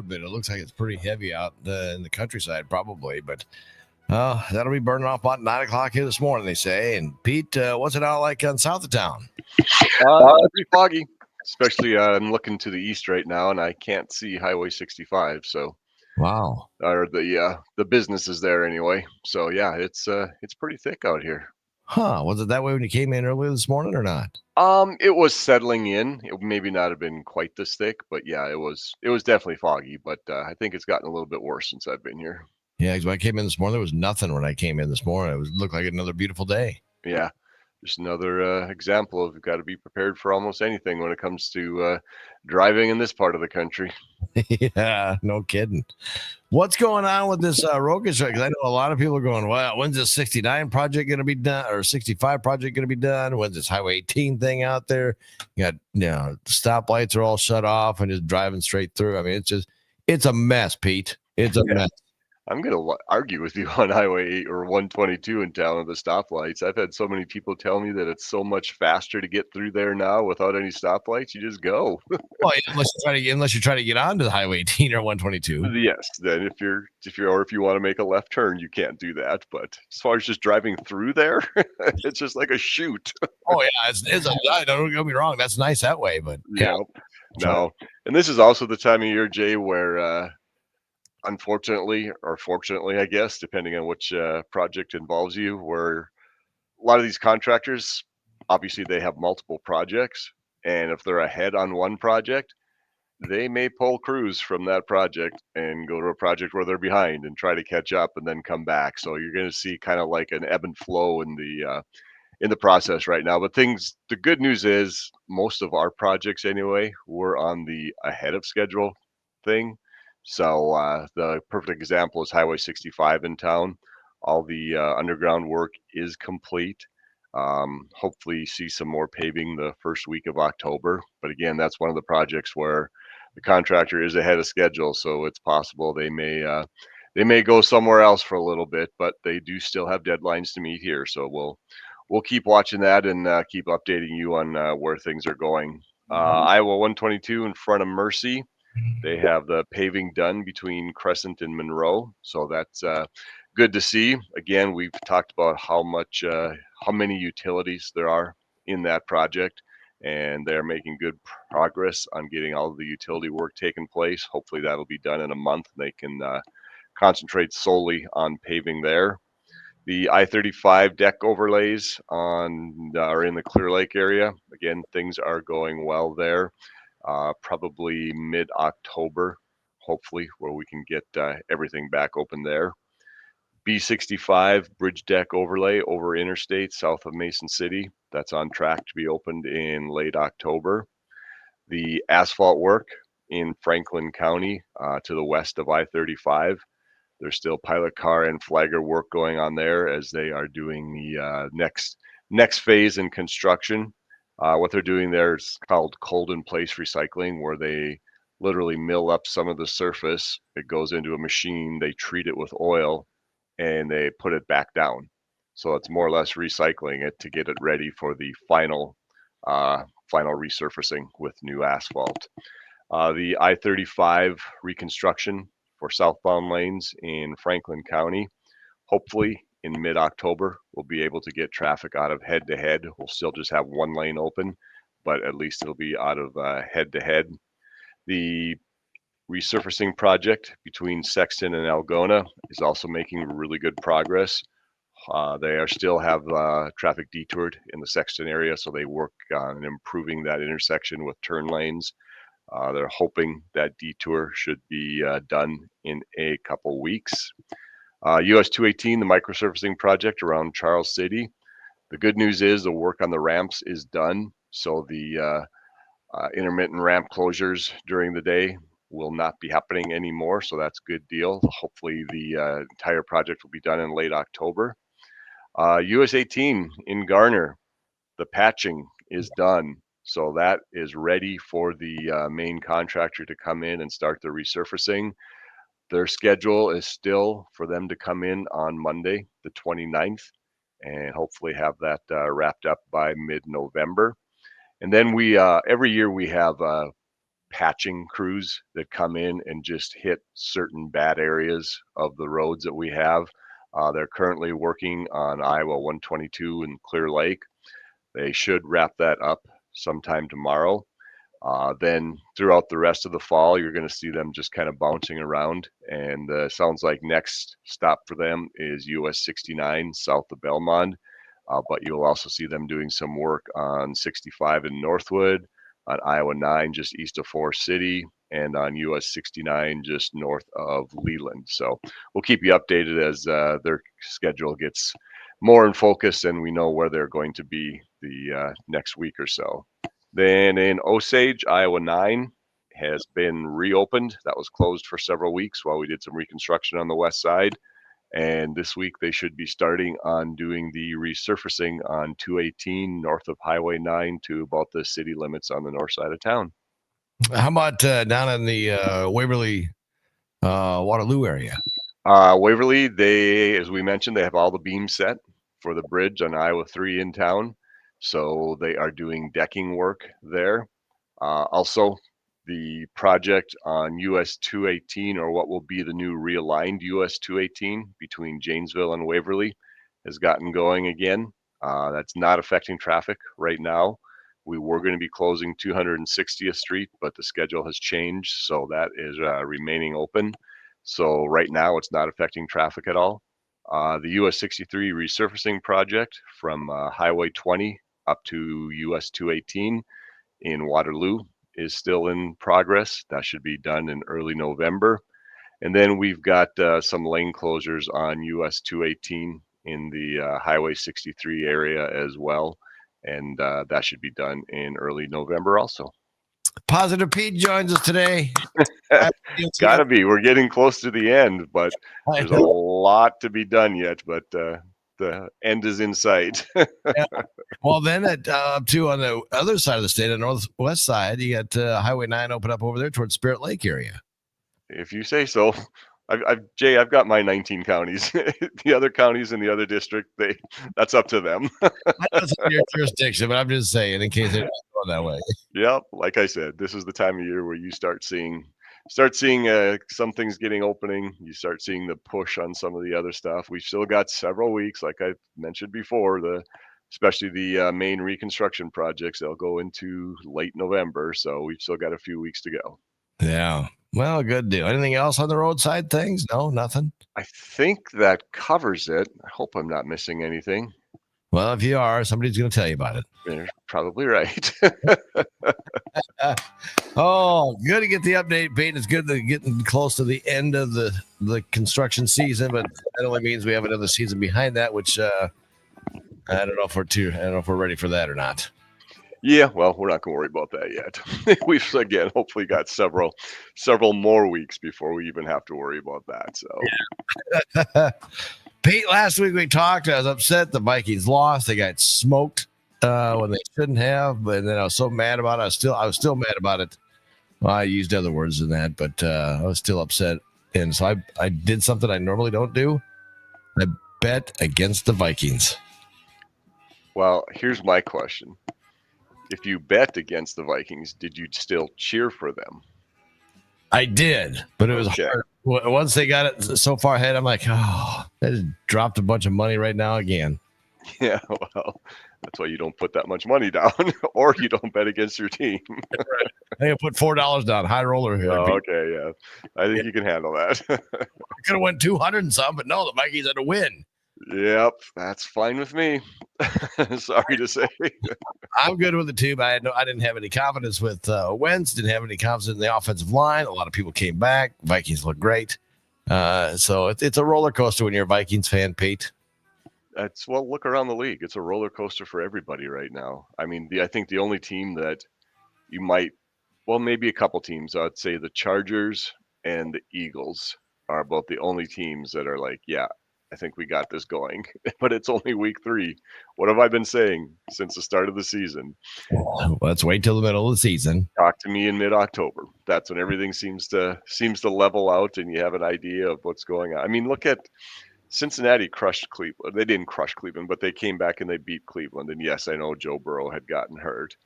bit. It looks like it's pretty heavy out in the countryside, probably. But that'll be burning off about 9 o'clock here this morning, they say. And Pete, what's it out like on south of town? Pretty foggy, especially I'm looking to the east right now, and I can't see Highway 65. So, Wow. or the business is there anyway. So yeah, it's pretty thick out here. Huh? Was it that way when you came in earlier this morning or not? It was settling in. It maybe not have been quite this thick, but yeah, it was definitely foggy. But I think it's gotten a little bit worse since I've been here. Yeah, because when I came in this morning, there was nothing when I came in this morning. It looked like another beautiful day. Yeah, just another example of you've got to be prepared for almost anything when it comes to driving in this part of the country. Yeah, no kidding. What's going on with this road construction? Because I know a lot of people are going, well, when's this 69 project going to be done or 65 project going to be done? When's this Highway 18 thing out there? You got, stoplights are all shut off and just driving straight through. I mean, it's a mess, Pete. It's a mess. I'm going to argue with you on Highway 8 or 122 in town with the stoplights. I've had so many people tell me that it's so much faster to get through there now without any stoplights. You just go. Well, unless you try to get onto the Highway 18 or 122. Yes, then if you want to make a left turn, you can't do that. But as far as just driving through there, it's just like a chute. Oh yeah, don't get me wrong. That's nice that way, but yeah. Yep. No, and this is also the time of year, Jay, where unfortunately or fortunately, I guess, depending on which project involves you, where a lot of these contractors, obviously, they have multiple projects, and if they're ahead on one project, they may pull crews from that project and go to a project where they're behind and try to catch up and then come back. So you're going to see kind of like an ebb and flow in the process right now. But the good news is most of our projects anyway, we're on the ahead of schedule thing. So the perfect example is Highway 65 in town. All the underground work is complete. Hopefully see some more paving the first week of October. But again, that's one of the projects where the contractor is ahead of schedule, so it's possible they may go somewhere else for a little bit, but they do still have deadlines to meet here. So we'll keep watching that and keep updating you on where things are going. Iowa 122 in front of Mercy. They have the paving done between Crescent and Monroe, so that's good to see. Again, we've talked about how many utilities there are in that project, and they're making good progress on getting all of the utility work taken place. Hopefully, that'll be done in a month. And they can concentrate solely on paving there. The I-35 deck overlays are in the Clear Lake area. Again, things are going well there. Probably mid-October, hopefully, where we can get everything back open there. B65 bridge deck overlay over interstate south of Mason City. That's on track to be opened in late October. The asphalt work in Franklin County to the west of I-35. There's still pilot car and flagger work going on there as they are doing the next phase in construction. What they're doing there is called cold in place recycling, where they literally mill up some of the surface. It goes into a machine. They treat it with oil and they put it back down. So it's more or less recycling it to get it ready for the final resurfacing with new asphalt. The I-35 reconstruction for southbound lanes in Franklin County. Hopefully in mid-October, we'll be able to get traffic out of head-to-head. We'll still just have one lane open, but at least it'll be out of head-to-head. The resurfacing project between Sexton and Algona is also making really good progress. They still have traffic detoured in the Sexton area, so they work on improving that intersection with turn lanes. They're hoping that detour should be done in a couple weeks. US 218, the microsurfacing project around Charles City. The good news is the work on the ramps is done, so the intermittent ramp closures during the day will not be happening anymore, so that's a good deal. Hopefully the entire project will be done in late October. US 18 in Garner, the patching is done. So that is ready for the main contractor to come in and start the resurfacing. Their schedule is still for them to come in on Monday, the 29th, and hopefully have that wrapped up by mid-November. And then we every year we have patching crews that come in and just hit certain bad areas of the roads that we have. They're currently working on Iowa 122 in Clear Lake. They should wrap that up sometime tomorrow. Then throughout the rest of the fall, you're going to see them just kind of bouncing around. And sounds like next stop for them is US 69 south of Belmont. But you'll also see them doing some work on 65 in Northwood, on Iowa 9 just east of Forest City, and on US 69 just north of Leland. So we'll keep you updated as their schedule gets more in focus and we know where they're going to be the next week or so. Then in Osage, Iowa 9 has been reopened. That was closed for several weeks while we did some reconstruction on the west side. And this week they should be starting on doing the resurfacing on 218 north of Highway 9 to about the city limits on the north side of town. How about down in the Waverly, Waterloo area? Waverly, they, as we mentioned, they have all the beams set for the bridge on Iowa 3 in town. So they are doing decking work there. Also, the project on US 218, or what will be the new realigned US 218 between Janesville and Waverly, has gotten going again. That's not affecting traffic right now. We were going to be closing 260th Street, but the schedule has changed, so that is remaining open. So right now, it's not affecting traffic at all. The US 63 resurfacing project from Highway 20 up to US 218 in Waterloo is still in progress. That should be done in early November. And then we've got some lane closures on US 218 in the Highway 63 area as well. And that should be done in early November also. Positive Pete joins us today. Gotta be. We're getting close to the end, but there's a lot to be done yet. But the end is in sight. Yeah. Well, then up to on the other side of the state, on the northwest side, you got Highway 9 open up over there towards Spirit Lake area. If you say so. Jay, I've got my 19 counties. The other counties in the other district, that's up to them. That's your jurisdiction, but I'm just saying in case they're not going that way. Yep, like I said, this is the time of year where you start seeing some things getting opening. You start seeing the push on some of the other stuff. We've still got several weeks, like I mentioned before, especially the main reconstruction projects. They'll go into late November, so we've still got a few weeks to go. Yeah. Well, good deal. Anything else on the roadside things? No, nothing. I think that covers it. I hope I'm not missing anything. Well, if you are, somebody's going to tell you about it. You're probably right. Oh, good to get the update, Pete. It's good to getting close to the end of the construction season, but that only means we have another season behind that, which I don't know if we're ready for that or not. Yeah, well, we're not going to worry about that yet. We've again hopefully got several more weeks before we even have to worry about that. So, yeah. Pete, last week we talked. I was upset the Vikings lost. They got smoked when they shouldn't have, but then I was so mad about it. I was still mad about it. Well, I used other words than that, but I was still upset, and so I did something I normally don't do. I bet against the Vikings. Well, here's my question. If you bet against the Vikings, did you still cheer for them? I did, but it was hard. Once they got it so far ahead, I'm like, oh, I just dropped a bunch of money right now again. Yeah, well, that's why you don't put that much money down, or you don't bet against your team. I put $4 down, high roller here. Oh, okay, yeah, I think you can handle that. I could have won 200 and some, but no, the Vikings had to win. Yep, that's fine with me. Sorry to say. I'm good with the two, but I didn't have any confidence with Wentz. Didn't have any confidence in the offensive line. A lot of people came back. Vikings look great. So it's a roller coaster when you're a Vikings fan, Pete. Well, look around the league. It's a roller coaster for everybody right now. I mean, I think the only team that you might, well, maybe a couple teams. I'd say the Chargers and the Eagles are about the only teams that are like, yeah, I think we got this going, but it's only week 3. What have I been saying since the start of the season? Well, let's wait till the middle of the season. Talk to me in mid-October. That's when everything seems to level out and you have an idea of what's going on. I mean, look at Cincinnati crushed Cleveland. They didn't crush Cleveland, but they came back and they beat Cleveland. And yes, I know Joe Burrow had gotten hurt,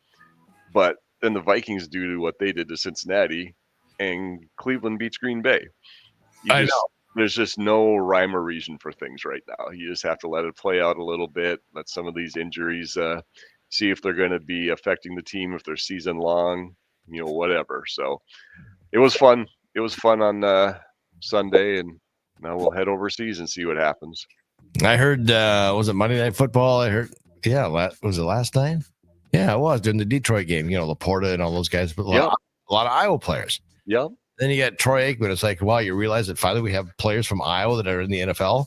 but then the Vikings do what they did to Cincinnati, and Cleveland beats Green Bay. I know. There's just no rhyme or reason for things right now. You just have to let it play out a little bit. Let some of these injuries see if they're going to be affecting the team, if they're season long, whatever. So it was fun. It was fun on Sunday, and now we'll head overseas and see what happens. I heard, was it Monday Night Football? I heard, yeah, was it last night? Yeah, it was during the Detroit game. Laporta and all those guys, but a lot of Iowa players. Yep. Then you got Troy Aikman. It's like, wow, you realize that finally we have players from Iowa that are in the NFL.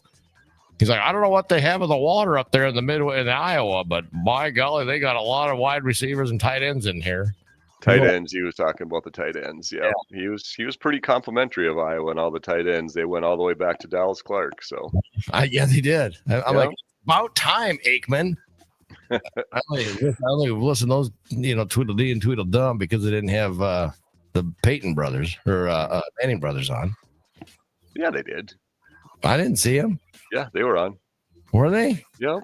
He's like, I don't know what they have in the water up there in the Midway in Iowa, but by golly, they got a lot of wide receivers and tight ends in here. Tight ends. He was talking about the tight ends. Yeah. He was pretty complimentary of Iowa and all the tight ends. They went all the way back to Dallas Clark. So yeah, they did. I'm like, about time, Aikman. I only listen to those, Tweedledee and Tweedledum because they didn't have the Peyton brothers or Manning brothers on. Yeah, they did. I didn't see them. Yeah, they were on. Were they? Yeah.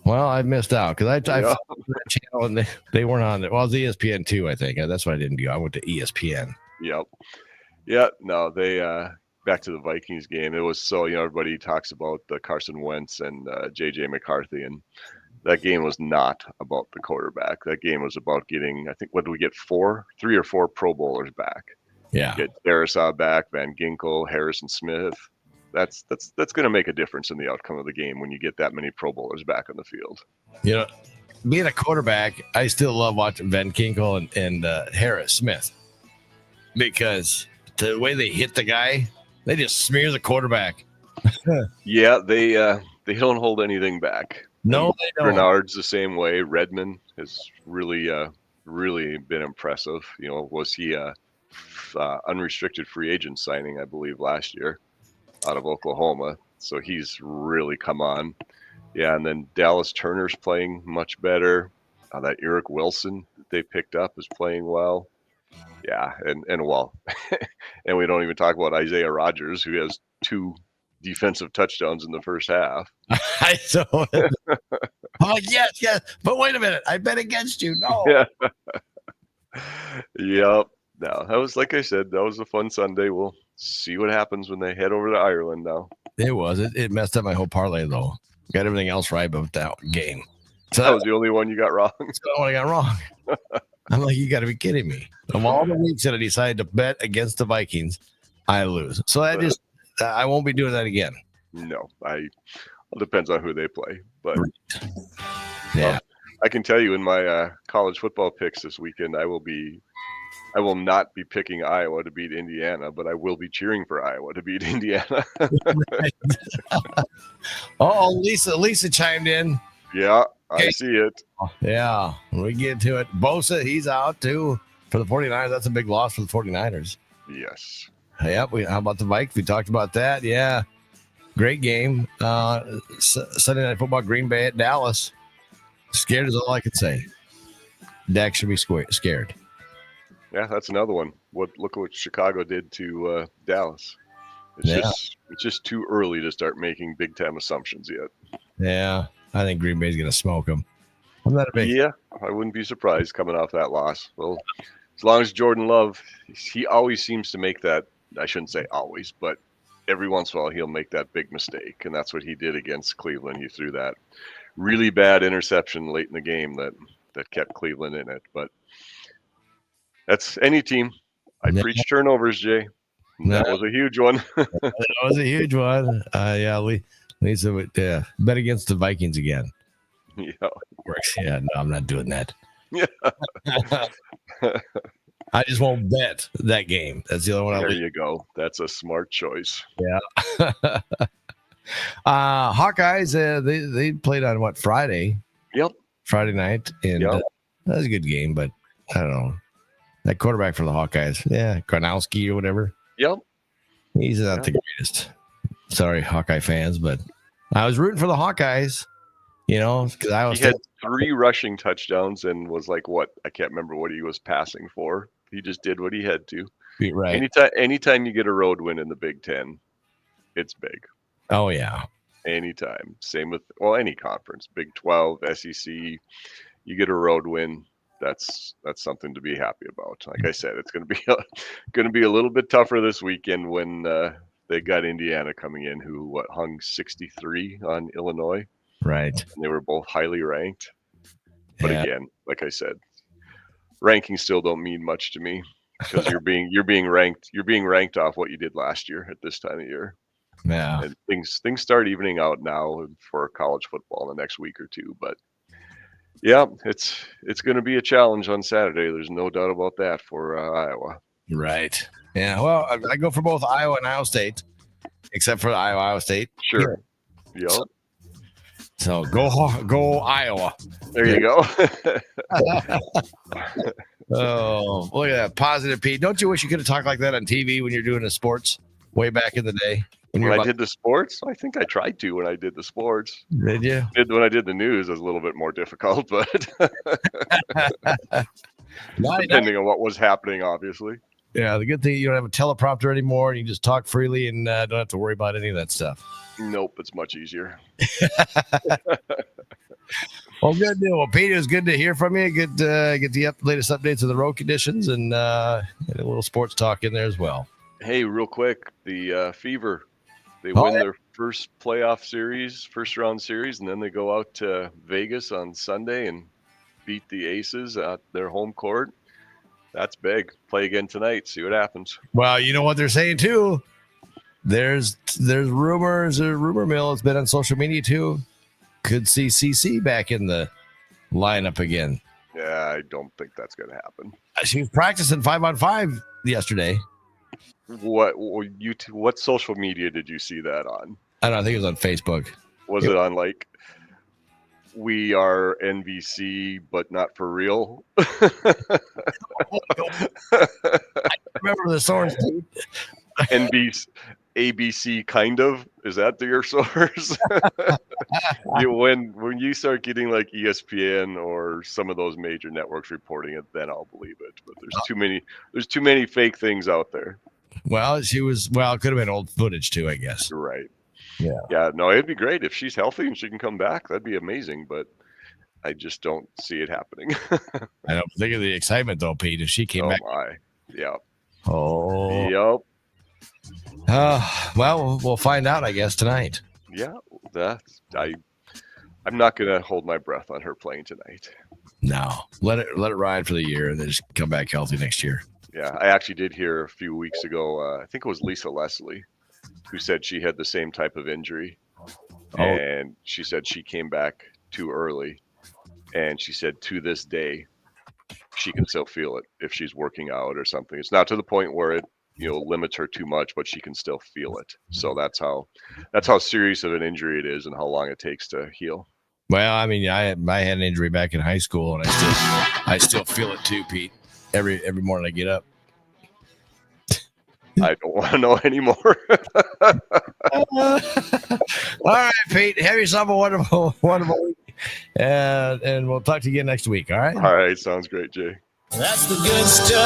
Well, I missed out because I followed that channel and they weren't on it. Well, it was ESPN too, I think. That's what I didn't do. I went to ESPN. Yep. Yeah. No, they back to the Vikings game. It was so everybody talks about the Carson Wentz and JJ McCarthy, and that game was not about the quarterback. That game was about getting, I think, what did we get? 3 or 4 Pro Bowlers back. Yeah. Get Darisaw back, Van Ginkel, Harrison Smith. That's going to make a difference in the outcome of the game when you get that many Pro Bowlers back on the field. Being a quarterback, I still love watching Van Ginkel and Harris Smith because the way they hit the guy, they just smear the quarterback. Yeah, they don't hold anything back. No, they don't. Bernard's the same way. Redmond has really been impressive. Was he a unrestricted free agent signing, I believe, last year out of Oklahoma? So he's really come on. Yeah, and then Dallas Turner's playing much better. That Eric Wilson that they picked up is playing well. Yeah, and well, and we don't even talk about Isaiah Rodgers, who has 2 defensive touchdowns in the first half. I saw it. Oh, yes. But wait a minute. I bet against you. No. Yeah. Yep. No, that was, like I said, that was a fun Sunday. We'll see what happens when they head over to Ireland now. It was. It messed up my whole parlay, though. Got everything else right but that game. So that was the only one you got wrong. That's the one I got wrong. I'm like, you got to be kidding me. Of all the weeks that I decided to bet against the Vikings, I lose. So I won't be doing that again. No, it depends on who they play. But yeah, I can tell you in my college football picks this weekend, I will not be picking Iowa to beat Indiana, but I will be cheering for Iowa to beat Indiana. Oh, Lisa chimed in. Yeah, I see it. Yeah, we get to it. Bosa, he's out too for the 49ers. That's a big loss for the 49ers. Yes. Yep. How about the Vikes? We talked about that. Yeah. Great game. Sunday Night Football, Green Bay at Dallas. Scared is all I can say. Dak should be scared. Yeah, that's another one. Look what Chicago did to Dallas. It's just too early to start making big time assumptions yet. Yeah, I think Green Bay's going to smoke them. I'm not a big. Yeah, I wouldn't be surprised coming off that loss. Well, as long as Jordan Love, he always seems to make that. I shouldn't say always, but every once in a while he'll make that big mistake, and that's what he did against Cleveland. He threw that really bad interception late in the game that kept Cleveland in it. But that's any team. I preach turnovers, Jay. That was a huge one. That was a huge one. Lisa would bet against the Vikings again. Yeah. Works. Yeah, no, I'm not doing that. Yeah. I just won't bet that game. That's the only one. There you go. That's a smart choice. Yeah. Hawkeyes, they played on Friday? Yep. Friday night, and that was a good game, but I don't know. That quarterback for the Hawkeyes, Gronowski or whatever. Yep. He's not the greatest. Sorry, Hawkeye fans, but I was rooting for the Hawkeyes, because he had 3 rushing touchdowns and was like, I can't remember what he was passing for. He just did what he had to. Right. Anytime you get a road win in the Big Ten, it's big. Oh, yeah. Anytime. Same with, any conference, Big 12, SEC, you get a road win, that's something to be happy about. Like I said, it's going to be a little bit tougher this weekend when they got Indiana coming in, who hung 63 on Illinois, Right. and they were both highly ranked. But Yeah. again, like I said, rankings still don't mean much to me because you're being ranked off what you did last year at this time of year. Yeah. And things start evening out now for college football in the next week or two. But yeah, it's going to be a challenge on Saturday. There's no doubt about that for Iowa. Right. Yeah. Well, I go for both Iowa and Iowa State, except for Iowa State. Sure. Yep. So go Iowa. There you go. Oh, look at that positive, Pete. Don't you wish you could have talked like that on TV when you're doing the sports way back in the day? When I did the sports, I think I tried to when I did the sports. Did you? When I did the news, it was a little bit more difficult, but depending on what was happening, obviously. Yeah, the good thing you don't have a teleprompter anymore. You can just talk freely and don't have to worry about any of that stuff. Nope, it's much easier. Well, good deal. Well, Pete, it was good to hear from you. Good get the latest updates of the road conditions and a little sports talk in there as well. Hey, real quick, the Fever, they win their first playoff series, first round series, and then they go out to Vegas on Sunday and beat the Aces at their home court. That's big. Play again tonight. See what happens. Well, you know what they're saying too. There's rumors. A rumor mill has been on social media too. Could see CC back in the lineup again. Yeah, I don't think that's going to happen. She was practicing 5-on-5 yesterday. What social media did you see that on? I don't know. I think it was on Facebook. Was it on like We Are NBC, but not for real? I remember the source. NBC, ABC, kind of. Is that your source? When you start getting like ESPN or some of those major networks reporting it, then I'll believe it. But there's too many fake things out there. Well, it could have been old footage too, I guess. Right. Yeah. Yeah. No, it'd be great if she's healthy and she can come back. That'd be amazing. But I just don't see it happening. I don't think of the excitement though, Pete. If she came back. Yeah. Oh. Yep. Well, we'll find out, I guess, tonight. Yeah. I'm not gonna hold my breath on her playing tonight. No. Let it ride for the year and then just come back healthy next year. Yeah, I actually did hear a few weeks ago, I think it was Lisa Leslie, who said she had the same type of injury. And she said she came back too early. And she said to this day, she can still feel it if she's working out or something. It's not to the point where it, limits her too much, but she can still feel it. So that's how serious of an injury it is and how long it takes to heal. Well, I mean, I had an injury back in high school, and I still feel it too, Pete. Every morning I get up. I don't want to know anymore. All right, Pete. Have yourself a wonderful week, and we'll talk to you again next week. All right. All right. Sounds great, Jay. That's the good stuff.